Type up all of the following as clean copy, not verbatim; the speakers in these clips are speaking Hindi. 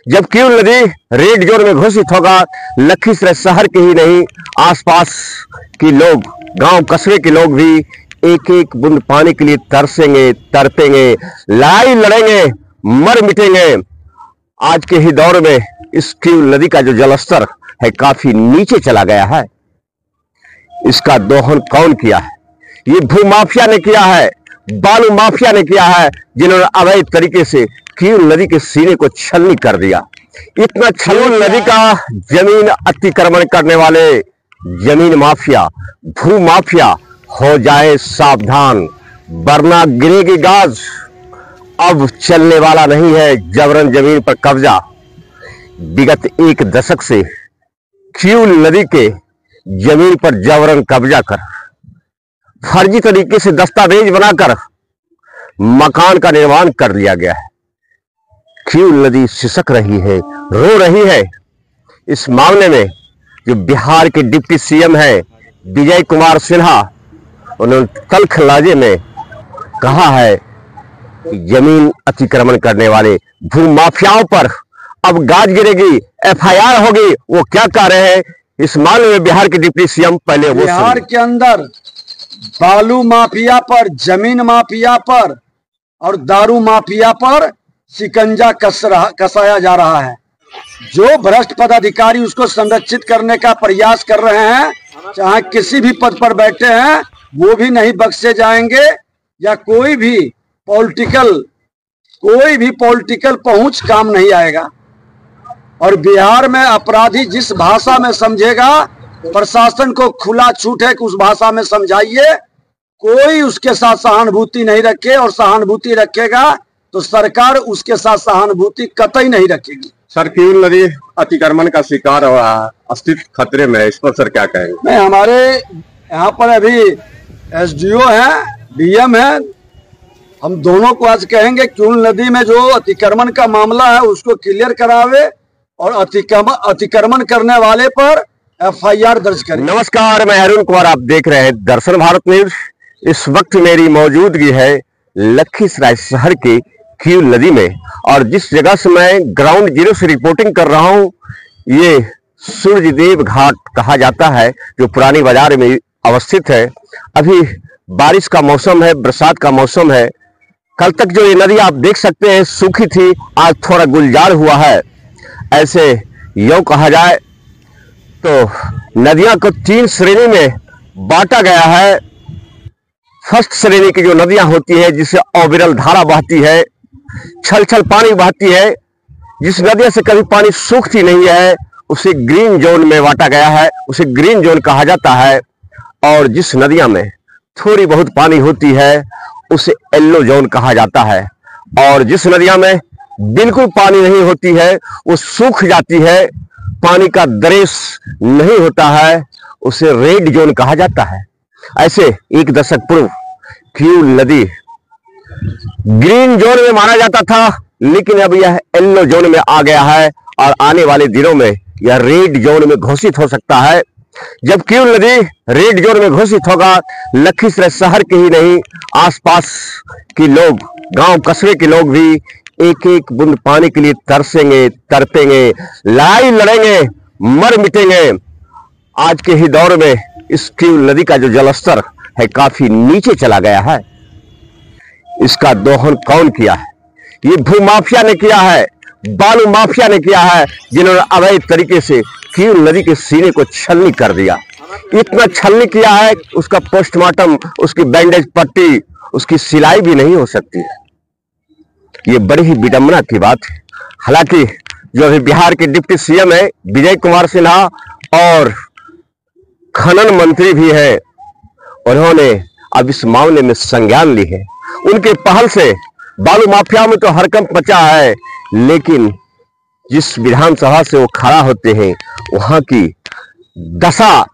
जब क्यूल नदी रेड जोन में घोषित होगा, लखीसराय शहर के ही नहीं, आसपास के लोग, गांव कस्बे के लोग भी एक एक बूंद पानी के लिए तरसेंगे, तड़पेंगे, लड़ाई लड़ेंगे, मर मिटेंगे। आज के ही दौर में इस क्यूल नदी का जो जलस्तर है काफी नीचे चला गया है। इसका दोहन कौन किया है? ये भूमाफिया ने किया है, बालू माफिया ने किया है, जिन्होंने अवैध तरीके से क्यूल नदी के सीने को छलनी कर दिया। इतना क्यूल नदी का जमीन अतिक्रमण करने वाले जमीन माफिया, भू माफिया हो जाए सावधान, वरना गिरेगी गाज। अब चलने वाला नहीं है जबरन जमीन पर कब्जा। विगत एक दशक से क्यूल नदी के जमीन पर जबरन कब्जा कर, फर्जी तरीके से दस्तावेज बनाकर मकान का निर्माण कर लिया गया है। क्यूल नदी सिसक रही है, रो रही है। इस मामले में जो बिहार के डिप्टी सीएम है विजय कुमार सिन्हा, उन्होंने तल्ख लहजे में कहा है कि जमीन अतिक्रमण करने वाले भू माफियाओं पर अब गाज गिरेगी, एफआईआर होगी। वो क्या कह रहे हैं इस मामले में बिहार के डिप्टी सीएम, पहले वो बिहार के अंदर बालू माफिया पर, जमीन माफिया पर और दारू माफिया पर शिकंजा कसाया जा रहा है। जो भ्रष्ट पदाधिकारी उसको संरक्षित करने का प्रयास कर रहे हैं, चाहे किसी भी पद पर बैठे हैं, वो भी नहीं बख्शे जाएंगे, या कोई भी पॉलिटिकल पहुंच काम नहीं आएगा। और बिहार में अपराधी जिस भाषा में समझेगा, प्रशासन को खुला छूट है कि उस भाषा में समझाइए। कोई उसके साथ सहानुभूति नहीं रखे, और सहानुभूति रखेगा तो सरकार उसके साथ सहानुभूति कतई नहीं रखेगी। सर, क्यूल नदी अतिक्रमण का शिकार हो रहा है, अस्तित्व खतरे में है, इस पर सर क्या कहेंगे? नहीं, हमारे यहाँ पर अभी एसडीओ है, डीएम है, हम दोनों को आज कहेंगे क्यूल नदी में जो अतिक्रमण का मामला है उसको क्लियर करावे और अतिक्रमण करने वाले पर एफआईआर दर्ज करें। नमस्कार, मैं अरुण कुमार, आप देख रहे हैं दर्शन भारत न्यूज। इस वक्त मेरी मौजूदगी है लखीसराय शहर के क्यूल नदी में, और जिस जगह से मैं ग्राउंड जीरो से रिपोर्टिंग कर रहा हूं, ये सूर्यदेव घाट कहा जाता है, जो पुरानी बाजार में अवस्थित है। अभी बारिश का मौसम है, बरसात का मौसम है। कल तक जो ये नदी आप देख सकते हैं सूखी थी, आज थोड़ा गुलजार हुआ है। ऐसे यूं कहा जाए तो नदियां को 3 श्रेणी में बांटा गया है। फर्स्ट श्रेणी की जो नदियां होती है, जिससे अविरल धारा बहती है, छल छल पानी बहती है, जिस नदियों से कभी पानी सूखती नहीं है, उसे ग्रीन जोन में बांटा गया है, उसे ग्रीन जोन कहा जाता है। और जिस नदियां में थोड़ी बहुत पानी होती है उसे येलो जोन कहा जाता है। और जिस नदियां में बिल्कुल पानी नहीं होती है, वो सूख जाती है, पानी का दरेस नहीं होता है, उसे रेड जोन कहा जाता है। ऐसे एक दशक पूर्व क्यूल नदी ग्रीन जोन में माना जाता था, लेकिन अब यह येलो जोन में आ गया है, और आने वाले दिनों में यह रेड जोन में घोषित हो सकता है। जब क्यूल नदी रेड जोन में घोषित होगा, लखीसराय शहर के ही नहीं, आसपास के लोग, गांव कस्बे के लोग भी एक एक बूंद पानी के लिए तरसेंगे, तड़पेंगे, लड़ाई लड़ेंगे, मर मिटेंगे। आज के ही दौर में इस क्यूल नदी का जो जलस्तर है काफी नीचे चला गया है। इसका दोहन कौन किया है? ये भूमाफिया ने किया है, बालू माफिया ने किया है, जिन्होंने अवैध तरीके से क्यूल नदी के सीने को छलनी कर दिया। इतना छलनी किया है, उसका पोस्टमार्टम, उसकी बैंडेज पट्टी, उसकी सिलाई भी नहीं हो सकती है। ये बड़ी ही विडंबना की बात है। हालांकि जो अभी बिहार के डिप्टी सीएम है विजय कुमार सिन्हा, और खनन मंत्री भी है, उन्होंने अब इस मामले में संज्ञान ली है। उनके पहल से बालू माफिया में तो हड़कंप मचा है, लेकिन जिस विधानसभा से वो खड़ा होते हैं, वहां की दशा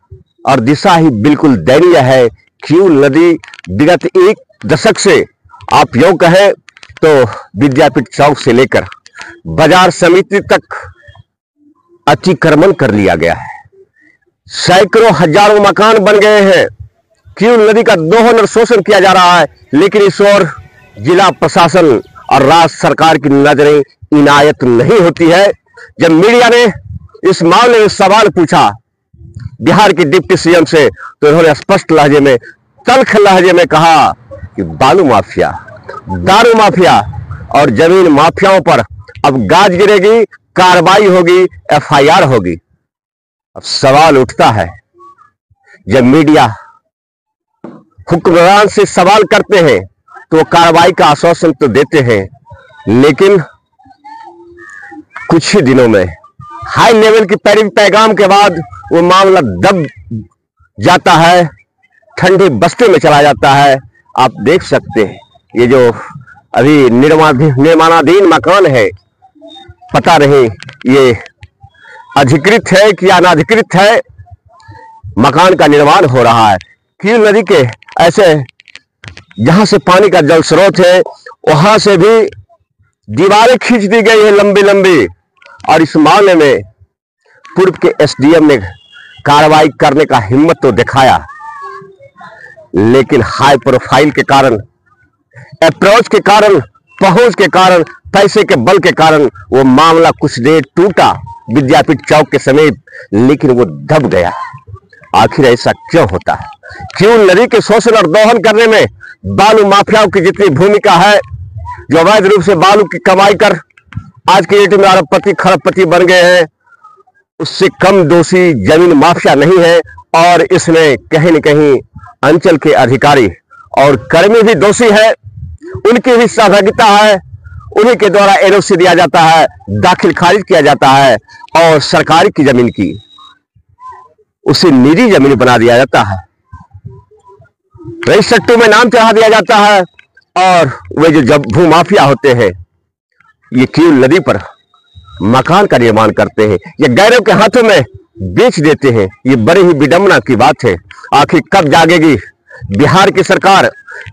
और दिशा ही बिल्कुल दयनीय है। क्यूल नदी विगत एक दशक से आप यूं कहें तो विद्यापीठ चौक से लेकर बाजार समिति तक अतिक्रमण कर लिया गया है। सैकड़ों हजारों मकान बन गए हैं। क्यूल नदी का दोहन और शोषण किया जा रहा है, लेकिन इस ओर जिला प्रशासन और राज्य सरकार की नजरें इनायत नहीं होती है। जब मीडिया ने इस मामले में सवाल पूछा बिहार के डिप्टी सीएम से, तो उन्होंने स्पष्ट लहजे में, तल्ख लहजे में कहा कि बालू माफिया, दारू माफिया और जमीन माफियाओं पर अब गाज गिरेगी, कार्रवाई होगी, एफआईआर होगी। अब सवाल उठता है, जब मीडिया हुक्मरान से सवाल करते हैं तो वो कार्रवाई का आश्वासन तो देते हैं, लेकिन कुछ ही दिनों में हाई लेवल की पैगाम के बाद वो मामला दब जाता है, ठंडे बस्ते में चला जाता है। आप देख सकते हैं ये जो अभी निर्माणाधीन मकान है, पता नहीं ये अधिकृत है कि अनाधिकृत है, मकान का निर्माण हो रहा है। कील नदी के ऐसे जहां से पानी का जल स्रोत है वहां से भी दीवारें खींच दी गई है लंबी लंबी, और इस मामले में पूर्व के एसडीएम ने कार्रवाई करने का हिम्मत तो दिखाया, लेकिन हाई प्रोफाइल के कारण, अप्रोच के कारण, पहुंच के कारण, पैसे के बल के कारण वो मामला कुछ देर टूटा विद्यापीठ चौक के समीप, लेकिन वो दब गया। आखिर ऐसा क्यों होता है? क्यों नदी के शोषण और दोहन करने में बालू माफियाओं की जितनी भूमिका है, जो अवैध रूप से बालू की कमाई कर आज के डेट में अरबपति खरबपति बन गए हैं, उससे कम दोषी जमीन माफिया नहीं है। और इसमें कहीं न कहीं अंचल के अधिकारी और कर्मी भी दोषी है, उनकी भी सहभागिता है। उन्हीं के द्वारा एनओसी दिया जाता है, दाखिल खारिज किया जाता है, और सरकारी की जमीन की उसे निजी जमीन बना दिया जाता है, रजिस्ट्री में नाम चढ़ा दिया जाता है। और वे जो भूमाफिया होते हैं ये कील नदी पर मकान का निर्माण करते हैं, ये गैरों के हाथों में बेच देते हैं। ये बड़ी ही विडंबना की बात है। आखिर कब जागेगी बिहार की सरकार,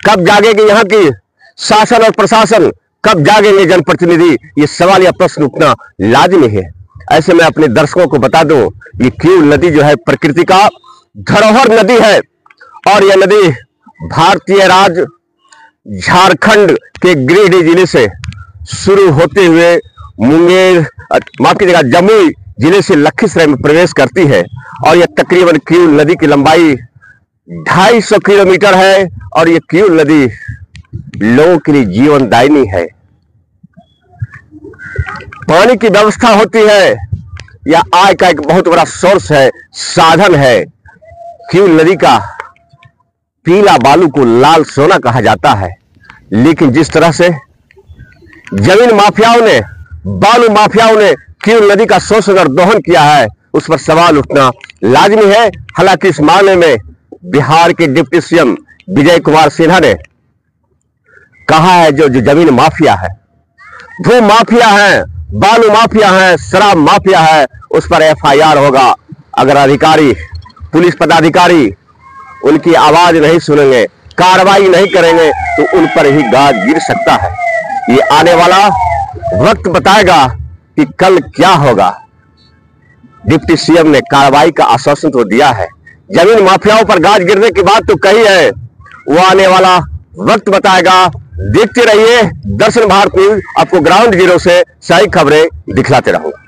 कब जागेगी यहाँ की शासन और प्रशासन, कब जागेंगे जनप्रतिनिधि? ये सवाल या प्रश्न उठना लाजमी है। ऐसे में अपने दर्शकों को बता दूं, ये कील नदी जो है प्रकृति का धरोहर नदी है, और यह नदी भारतीय राज्य झारखंड के गिरिडीह जिले से शुरू होते हुए मुंगेर, माफ कीजिएगा, जमुई जिले से लखीसराय में प्रवेश करती है। और यह तकरीबन कील नदी की लंबाई 250 किलोमीटर है, और यह कील नदी लोगों के लिए जीवनदायिनी है। पानी की व्यवस्था होती है, यह आय का एक बहुत बड़ा सोर्स है, साधन है। कील नदी का पीला बालू को लाल सोना कहा जाता है, लेकिन जिस तरह से जमीन माफियाओं ने, बालू माफियाओं ने कील नदी का शोषण और दोहन किया है, उस पर सवाल उठना लाजमी है। हालांकि इस मामले में बिहार के डिप्टी सीएम विजय कुमार सिन्हा ने कहा है जो जमीन माफिया है, भू माफिया है, बालू माफिया है, शराब माफिया है, उस पर एफआईआर होगा। अगर अधिकारी, पुलिस पदाधिकारी उनकी आवाज नहीं सुनेंगे, कार्रवाई नहीं करेंगे, तो उन पर ही गाज गिर सकता है। ये आने वाला वक्त बताएगा कि कल क्या होगा। डिप्टी सीएम ने कार्रवाई का आश्वासन तो दिया है, जमीन माफियाओं पर गाज गिरने की बात तो कही है, वो आने वाला वक्त बताएगा। देखते रहिए दर्शन भारत न्यूज, आपको ग्राउंड जीरो से सही खबरें दिखलाते रहूंगा।